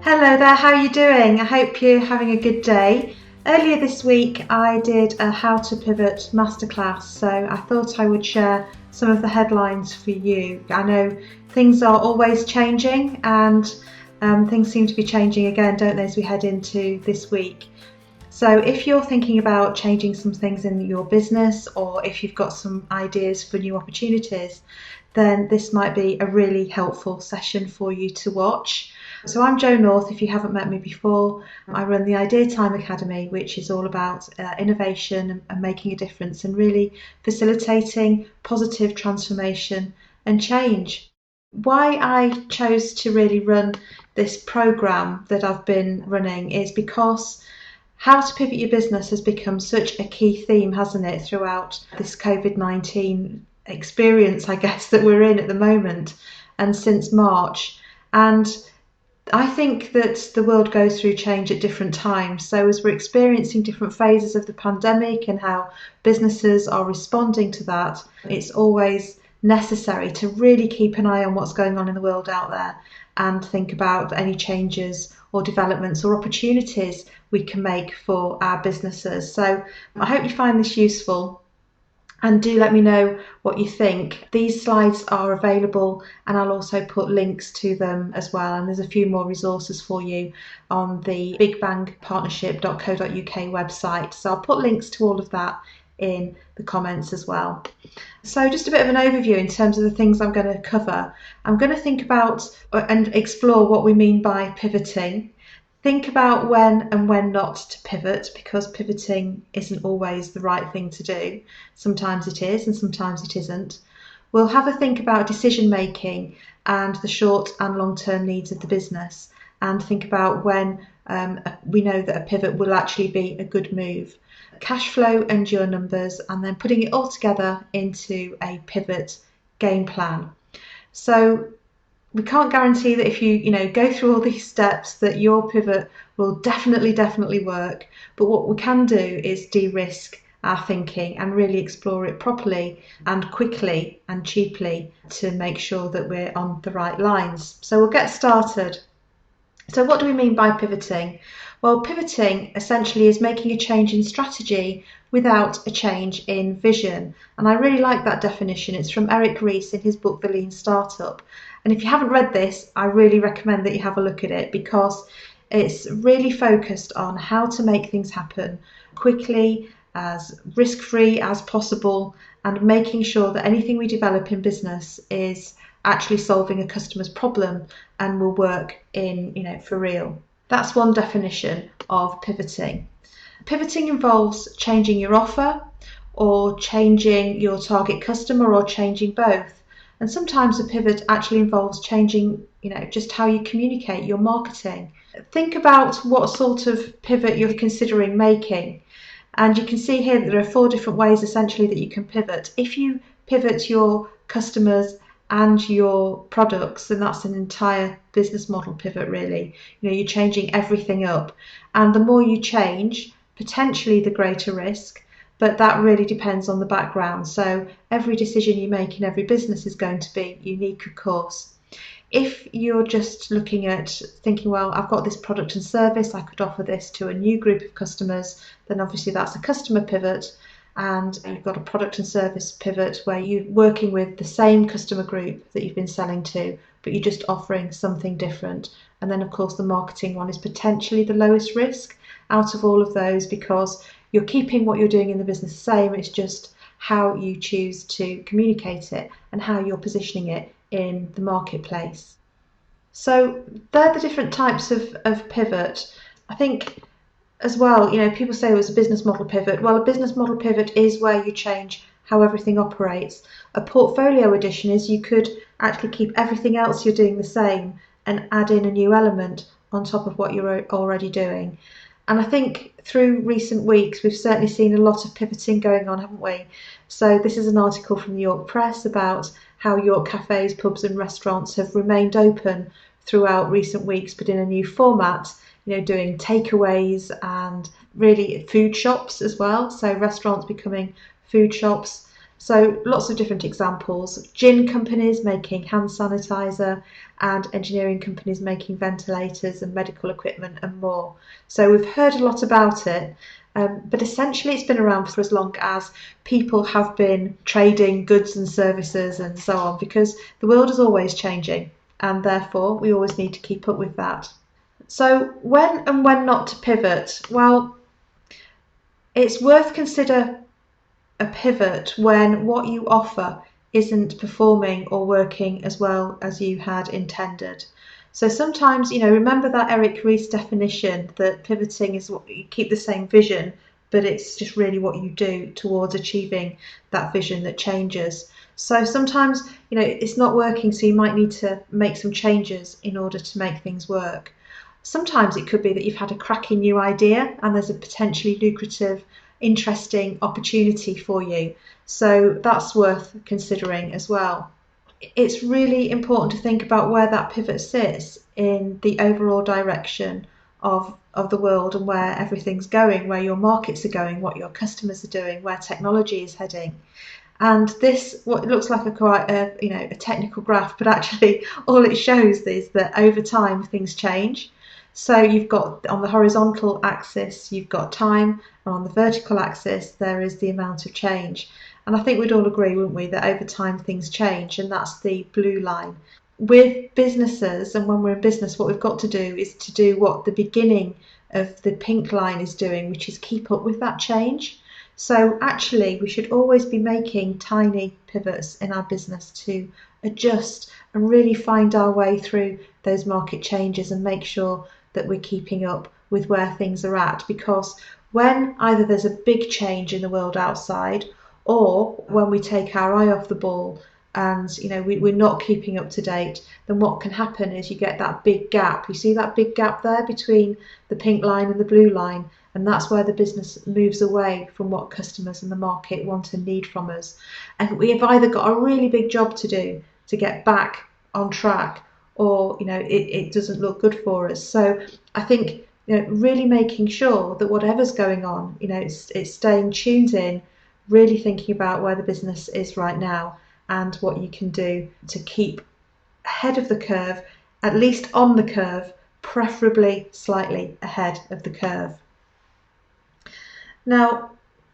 Hello there, how are you doing? I hope you're having a good day. Earlier this week I did a How to Pivot masterclass, so I thought I would share some of the headlines for you. I know things are always changing and things seem to be changing again, don't they, as we head into this week. So if you're thinking about changing some things in your business, or if you've got some ideas for new opportunities, then this might be a really helpful session for you to watch. So I'm Jo North, if you haven't met me before. I run the Idea Time Academy, which is all about innovation and making a difference and really facilitating positive transformation and change. Why I chose to really run this program that I've been running is because how to pivot your business has become such a key theme, hasn't it, throughout this COVID-19 experience, I guess, that we're in at the moment and since March. And I think that the world goes through change at different times. So as we're experiencing different phases of the pandemic and how businesses are responding to that, it's always necessary to really keep an eye on what's going on in the world out there and think about any changes or developments or opportunities we can make for our businesses. So I hope you find this useful. And do let me know what you think. These slides are available and I'll also put links to them as well. And there's a few more resources for you on the bigbangpartnership.co.uk website. So I'll put links to all of that in the comments as well. So just a bit of an overview in terms of the things I'm going to cover. I'm going to think about and explore what we mean by pivoting. Think about when and when not to pivot, because pivoting isn't always the right thing to do. Sometimes it is and sometimes it isn't. We'll have a think about decision making and the short and long term needs of the business, and think about when we know that a pivot will actually be a good move. Cash flow and your numbers, and then putting it all together into a pivot game plan. So we can't guarantee that if you go through all these steps that your pivot will definitely work, but what we can do is de-risk our thinking and really explore it properly and quickly and cheaply to make sure that we're on the right lines. So we'll get started. So what do we mean by pivoting? Well, pivoting essentially is making a change in strategy without a change in vision. And I really like that definition. It's from Eric Ries in his book, The Lean Startup. And if you haven't read this, I really recommend that you have a look at it, because it's really focused on how to make things happen quickly, as risk-free as possible, and making sure that anything we develop in business is actually solving a customer's problem and will work for real. That's one definition of pivoting. Pivoting involves changing your offer or changing your target customer or changing both. And sometimes a pivot actually involves changing, just how you communicate, your marketing. Think about what sort of pivot you're considering making. And you can see here that there are 4 different ways essentially that you can pivot. If you pivot your customers and your products, then that's an entire business model pivot, really. You're changing everything up. And the more you change, potentially the greater risk. But that really depends on the background. So every decision you make in every business is going to be unique, of course. If you're just looking at thinking, well, I've got this product and service, I could offer this to a new group of customers, then obviously that's a customer pivot. And you've got a product and service pivot where you're working with the same customer group that you've been selling to, but you're just offering something different. And then, of course, the marketing one is potentially the lowest risk out of all of those, because you're keeping what you're doing in the business the same. It's just how you choose to communicate it and how you're positioning it in the marketplace. So they're the different types of pivot. I think as well, people say it was a business model pivot. Well, a business model pivot is where you change how everything operates. A portfolio addition is you could actually keep everything else you're doing the same and add in a new element on top of what you're already doing. And I think through recent weeks, we've certainly seen a lot of pivoting going on, haven't we? So this is an article from the York Press about how York cafes, pubs and restaurants have remained open throughout recent weeks, but in a new format, doing takeaways and really food shops as well. So restaurants becoming food shops. So lots of different examples: gin companies making hand sanitizer, and engineering companies making ventilators and medical equipment and more. So we've heard a lot about it, but essentially it's been around for as long as people have been trading goods and services and so on, because the world is always changing, and therefore we always need to keep up with that. So when and when not to pivot? Well, it's worth consider a pivot when what you offer isn't performing or working as well as you had intended. So sometimes, remember that Eric Ries definition that pivoting is what you keep the same vision, but it's just really what you do towards achieving that vision that changes. So sometimes, it's not working, so you might need to make some changes in order to make things work. Sometimes it could be that you've had a cracking new idea and there's a potentially lucrative, interesting opportunity for you. So that's worth considering as well. It's really important to think about where that pivot sits in the overall direction of the world and where everything's going, where your markets are going, what your customers are doing, where technology is heading. And this, what looks like a technical graph, but actually all it shows is that over time things change. So you've got on the horizontal axis, you've got time, and on the vertical axis, there is the amount of change. And I think we'd all agree, wouldn't we, that over time things change, and that's the blue line. With businesses, and when we're in business, what we've got to do is to do what the beginning of the pink line is doing, which is keep up with that change. So actually, we should always be making tiny pivots in our business to adjust and really find our way through those market changes and make sure that we're keeping up with where things are at. Because when either there's a big change in the world outside, or when we take our eye off the ball and we're not keeping up to date, then what can happen is you get that big gap. You see that big gap there between the pink line and the blue line, and that's where the business moves away from what customers and the market want and need from us. And we have either got a really big job to do to get back on track, or it doesn't look good for us. So I think really making sure that whatever's going on, it's staying tuned in, really thinking about where the business is right now and what you can do to keep ahead of the curve, at least on the curve, preferably slightly ahead of the curve. Now,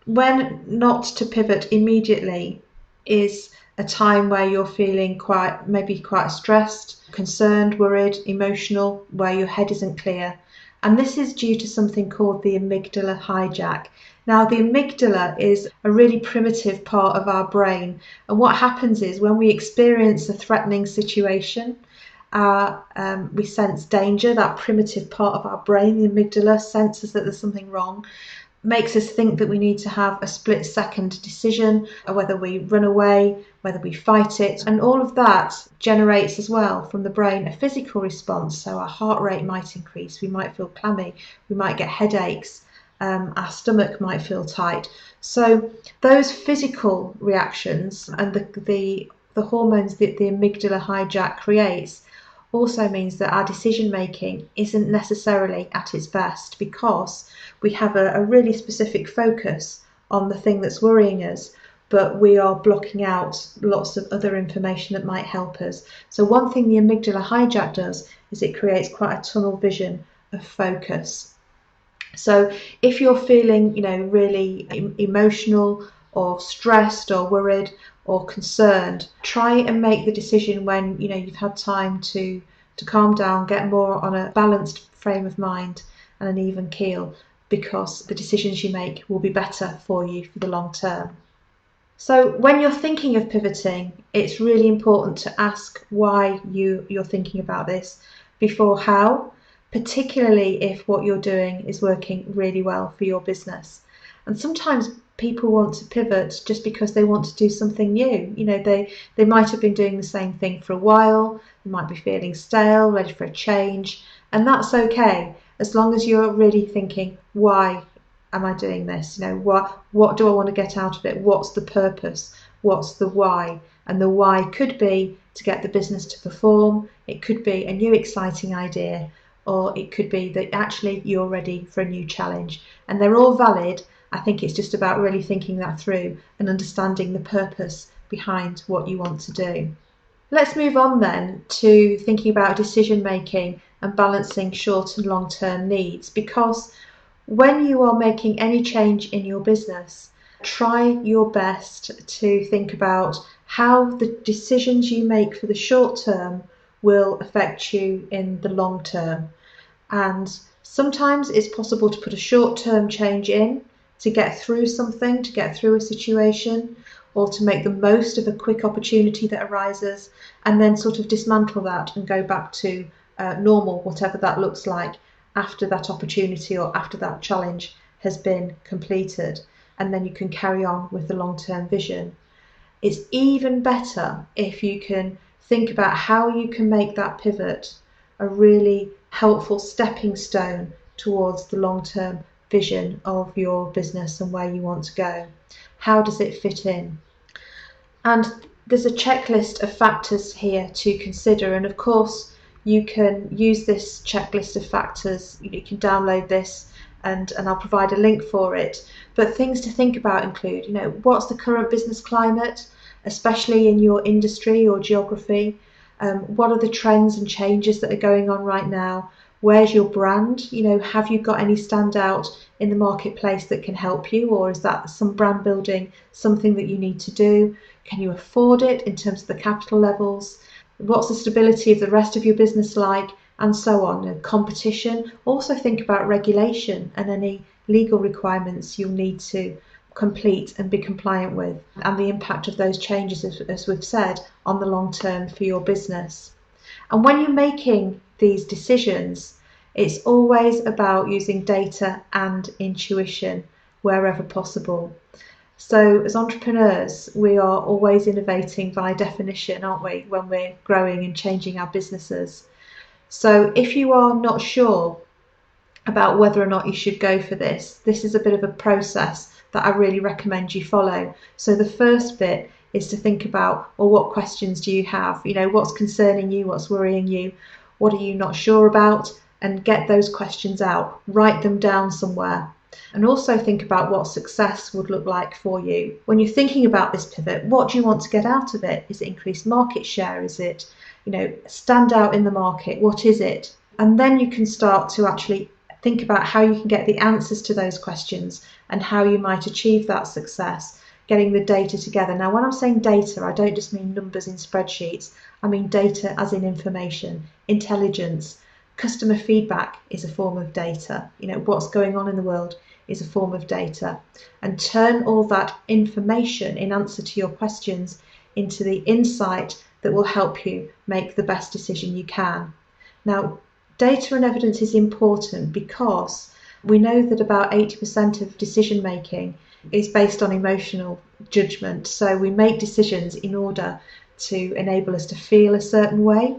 when not to pivot immediately is a time where you're feeling maybe quite stressed, concerned, worried, emotional, where your head isn't clear. And this is due to something called the amygdala hijack. Now, the amygdala is a really primitive part of our brain. And what happens is when we experience a threatening situation, we sense danger. That primitive part of our brain, the amygdala, senses that there's something wrong, makes us think that we need to have a split-second decision, whether we run away, whether we fight it. And all of that generates as well from the brain a physical response. So our heart rate might increase, we might feel clammy, we might get headaches, our stomach might feel tight. So those physical reactions and the hormones that the amygdala hijack creates also means that our decision making isn't necessarily at its best, because we have a really specific focus on the thing that's worrying us, but we are blocking out lots of other information that might help us. So one thing the amygdala hijack does is it creates quite a tunnel vision of focus. So if you're feeling, really emotional or stressed or worried or concerned, try and make the decision when you've had time to calm down, get more on a balanced frame of mind and an even keel, because the decisions you make will be better for you for the long term. So when you're thinking of pivoting, it's really important to ask why you're thinking about this before how, particularly if what you're doing is working really well for your business. And sometimes people want to pivot just because they want to do something new. They might have been doing the same thing for a while, they might be feeling stale, ready for a change, and that's okay, as long as you're really thinking, why am I doing this? What do I want to get out of it? What's the purpose? What's the why? And the why could be to get the business to perform, it could be a new exciting idea, or it could be that actually you're ready for a new challenge. And they're all valid, I think it's just about really thinking that through and understanding the purpose behind what you want to do. Let's move on then to thinking about decision making and balancing short and long term needs, because when you are making any change in your business, try your best to think about how the decisions you make for the short term will affect you in the long term. And sometimes it's possible to put a short-term change in to get through something, to get through a situation, or to make the most of a quick opportunity that arises, and then sort of dismantle that and go back to normal, whatever that looks like, after that opportunity or after that challenge has been completed. And then you can carry on with the long-term vision. It's even better if you can think about how you can make that pivot a really helpful stepping stone towards the long-term vision of your business and where you want to go. How does it fit in? And there's a checklist of factors here to consider, and of course you can use this checklist of factors. You can download this and I'll provide a link for it. But things to think about include, what's the current business climate, especially in your industry or geography? What are the trends and changes that are going on right now? Where's your brand? Have you got any standout in the marketplace that can help you, or is that some brand building something that you need to do? Can you afford it in terms of the capital levels? What's the stability of the rest of your business like? And so on. Competition. Also think about regulation and any legal requirements you'll need to complete and be compliant with, and the impact of those changes, as we've said, on the long term for your business. And when you're making these decisions, it's always about using data and intuition wherever possible. So as entrepreneurs, we are always innovating by definition, aren't we, when we're growing and changing our businesses. So if you are not sure about whether or not you should go for this is a bit of a process that I really recommend you follow. So the first bit is to think about, well, what questions do you have? What's concerning you? What's worrying you? What are you not sure about? And get those questions out. Write them down somewhere. And also think about what success would look like for you. When you're thinking about this pivot, what do you want to get out of it? Is it increased market share? Is it, stand out in the market? What is it? And then you can start to actually think about how you can get the answers to those questions and how you might achieve that success, getting the data together. Now, when I'm saying data, I don't just mean numbers in spreadsheets. I mean data as in information, intelligence. Customer feedback is a form of data. What's going on in the world is a form of data. And turn all that information in answer to your questions into the insight that will help you make the best decision you can. Now, data and evidence is important because we know that about 80% of decision making is based on emotional judgment. So we make decisions in order to enable us to feel a certain way,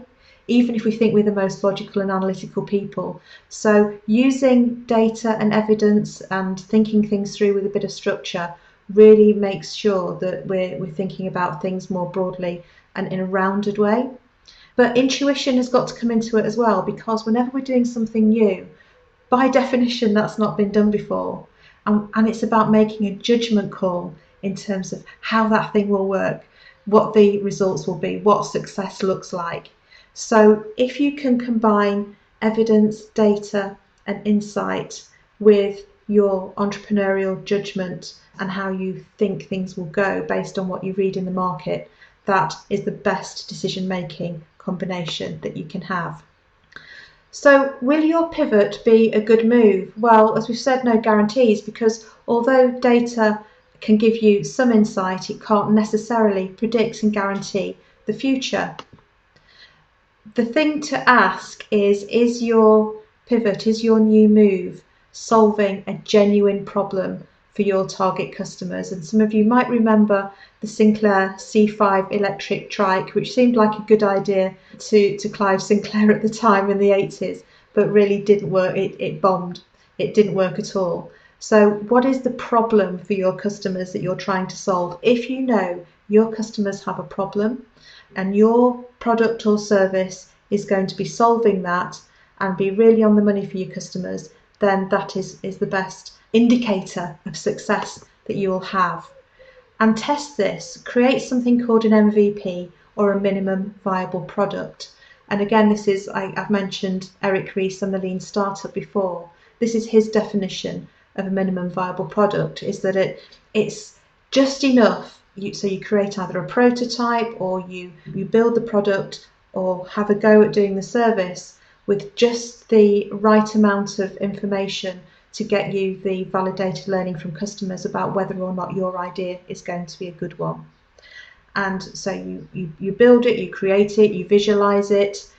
even if we think we're the most logical and analytical people. So using data and evidence and thinking things through with a bit of structure really makes sure that we're thinking about things more broadly and in a rounded way. But intuition has got to come into it as well, because whenever we're doing something new, by definition, that's not been done before. And it's about making a judgment call in terms of how that thing will work, what the results will be, what success looks like. So if you can combine evidence, data, and insight with your entrepreneurial judgment and how you think things will go based on what you read in the market, that is the best decision-making combination that you can have. So will your pivot be a good move? Well, as we've said, no guarantees, because although data can give you some insight, it can't necessarily predict and guarantee the future. The thing to ask is your pivot, is your new move solving a genuine problem for your target customers? And some of you might remember the Sinclair C5 electric trike, which seemed like a good idea to Clive Sinclair at the time in the 80s, but really didn't work. It bombed. It didn't work at all. So what is the problem for your customers that you're trying to solve? If you know your customers have a problem and your product or service is going to be solving that and be really on the money for your customers, then that is the best indicator of success that you will have. And test this. Create something called an MVP, or a minimum viable product. And again, this is, I've mentioned Eric Ries and the Lean Startup before. This is his definition of a minimum viable product, is that it's just enough. So you create either a prototype, or you build the product, or have a go at doing the service with just the right amount of information to get you the validated learning from customers about whether or not your idea is going to be a good one. And so you build it, you create it, you visualize it,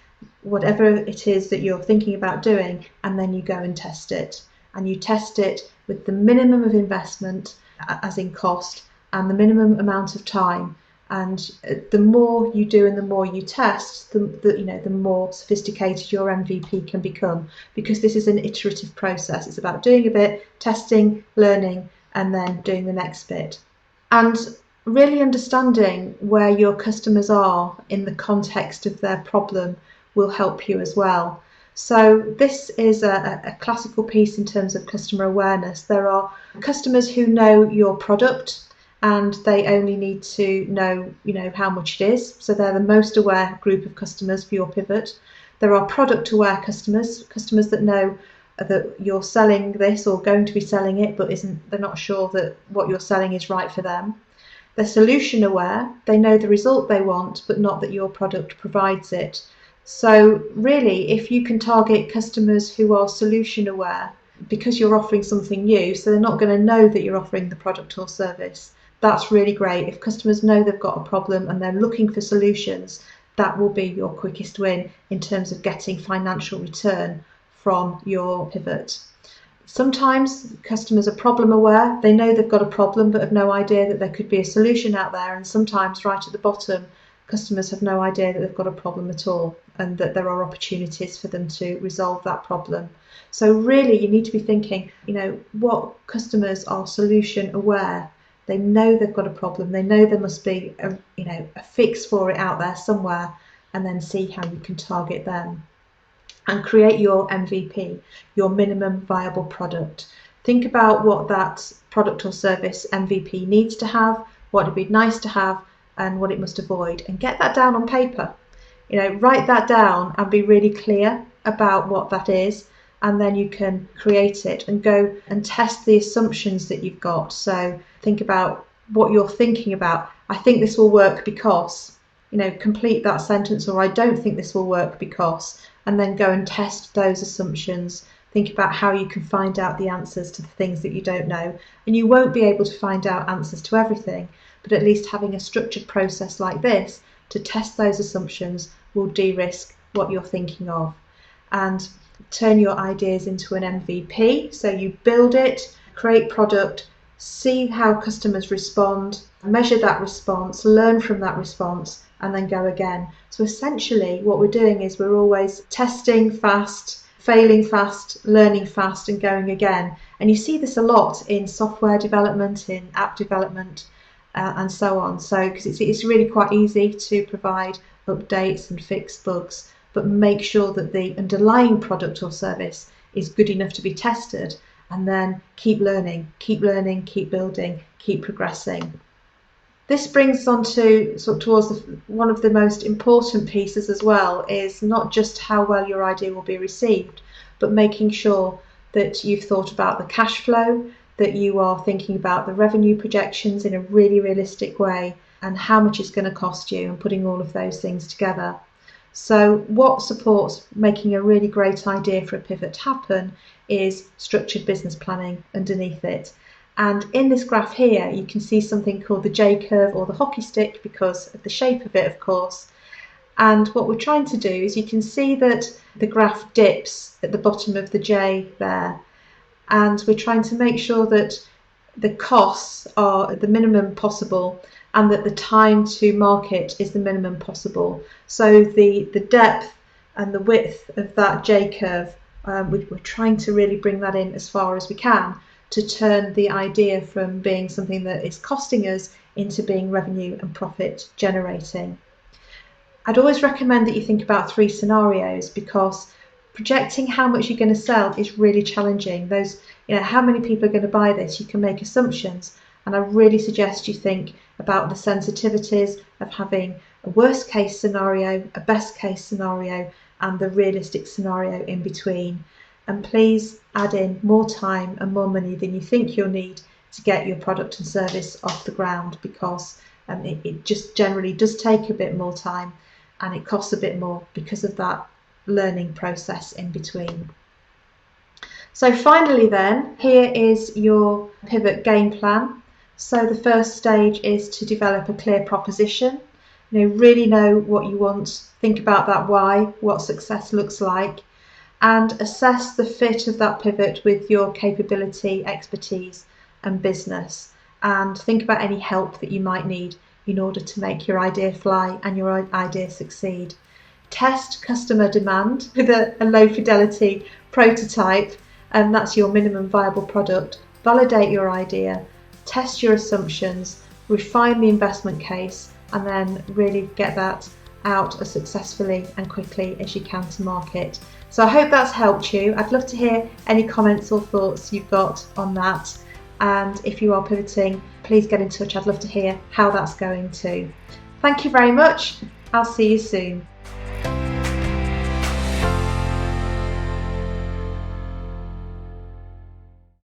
whatever it is that you're thinking about doing, and then you go and test it. And you test it with the minimum of investment, as in cost, and the minimum amount of time. And the more you do and the more you test, the more sophisticated your MVP can become, because this is an iterative process. It's about doing a bit, testing, learning, and then doing the next bit. And really understanding where your customers are in the context of their problem will help you as well. So this is a classical piece in terms of customer awareness. There are customers who know your product, and they only need to know, how much it is. So they're the most aware group of customers for your pivot. There are product aware customers that know that you're selling this or going to be selling it, but they're not sure that what you're selling is right for them. They're solution aware. They know the result they want, but not that your product provides it. So really, if you can target customers who are solution aware, because you're offering something new, so they're not going to know that you're offering the product or service, that's really great. If customers know they've got a problem and they're looking for solutions, that will be your quickest win in terms of getting financial return from your pivot. Sometimes customers are problem aware. They know they've got a problem but have no idea that there could be a solution out there. And sometimes right at the bottom, customers have no idea that they've got a problem at all, and that there are opportunities for them to resolve that problem. So really, you need to be thinking, what customers are solution aware. They know they've got a problem. They know there must be a fix for it out there somewhere, and then see how you can target them. And create your MVP, your minimum viable product. Think about what that product or service MVP needs to have, what it'd be nice to have, and what it must avoid. And get that down on paper. Write that down and be really clear about what that is. And then you can create it and go and test the assumptions that you've got. So think about what you're thinking about. I think this will work because, complete that sentence, or I don't think this will work because, and then go and test those assumptions. Think about how you can find out the answers to the things that you don't know. And you won't be able to find out answers to everything, but at least having a structured process like this to test those assumptions will de-risk what you're thinking of. And turn your ideas into an MVP. So you build it, create product, see how customers respond, measure that response, learn from that response, and then go again. So essentially what we're doing is we're always testing fast, failing fast, learning fast, and going again. And you see this a lot in software development, in app development, and so on. So because it's really quite easy to provide updates and fix bugs, but make sure that the underlying product or service is good enough to be tested, and then keep learning, keep building, keep progressing. This brings us on to towards one of the most important pieces as well, is not just how well your idea will be received, but making sure that you've thought about the cash flow, that you are thinking about the revenue projections in a really realistic way, and how much it's going to cost you, and putting all of those things together. So what supports making a really great idea for a pivot happen is structured business planning underneath it. And in this graph here, you can see something called the J-curve, or the hockey stick, because of the shape of it, of course. And what we're trying to do is, you can see that the graph dips at the bottom of the J there. And we're trying to make sure that the costs are at the minimum possible, and that the time to market is the minimum possible. So the depth and the width of that J-curve, we're trying to really bring that in as far as we can, to turn the idea from being something that is costing us into being revenue and profit generating. I'd always recommend that you think about 3 scenarios, because projecting how much you're going to sell is really challenging. How many people are going to buy this? You can make assumptions, and I really suggest you think about the sensitivities of having a worst case scenario, a best case scenario, and the realistic scenario in between. And please add in more time and more money than you think you'll need to get your product and service off the ground, because it just generally does take a bit more time and it costs a bit more because of that learning process in between. So finally then, here is your pivot game plan. So the first stage is to develop a clear proposition. Really know what you want, think about that why, what success looks like, and assess the fit of that pivot with your capability, expertise and business, and think about any help that you might need in order to make your idea fly and your idea succeed. Test customer demand with a low fidelity prototype, and that's your minimum viable product. Validate your idea, test your assumptions, refine the investment case, and then really get that out as successfully and quickly as you can to market. So I hope that's helped you. I'd love to hear any comments or thoughts you've got on that. And if you are pivoting, please get in touch. I'd love to hear how that's going too. Thank you very much. I'll see you soon.